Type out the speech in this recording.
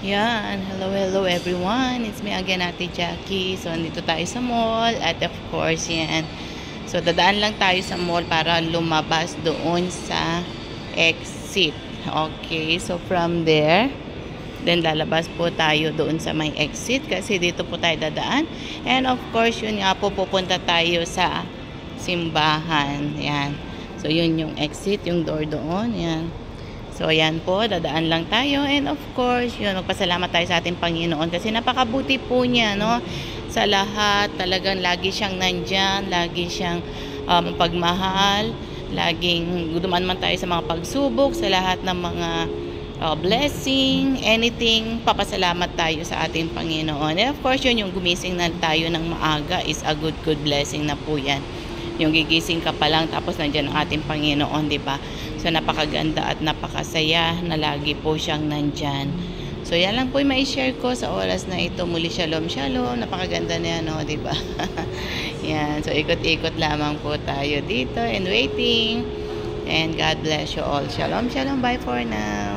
Yan, hello everyone. It's me again, Ate Jackie. So, nandito tayo sa mall. At of course, yan. So, dadaan lang tayo sa mall para lumabas doon sa exit. Okay, so from there, then lalabas po tayo doon sa may exit kasi dito po tayo dadaan. And of course, yun nga po, pupunta tayo sa simbahan. Yan. So, yun yung exit, yung door doon. Yan. So, ayan po, dadaan lang tayo. And of course, yun, magpasalamat tayo sa ating Panginoon kasi napakabuti po niya, no? Sa lahat, talagang lagi siyang nandyan, lagi siyang pagmahal, laging dumaan man tayo sa mga pagsubok, sa lahat ng mga blessing, anything, papasalamat tayo sa ating Panginoon. And of course, yun, yung gumising na tayo ng maaga is a good blessing na po yan. Yung gigising ka pa lang tapos nandiyan ang ating Panginoon, di ba? So napakaganda at napakasaya na lagi po siyang nandyan. So yan lang po yung mai-share ko sa oras na ito. Muli shalom. Napakaganda niya, no, di ba? Yan. So ikot-ikot lamang po tayo dito and waiting. And God bless you all. Shalom. Bye for now.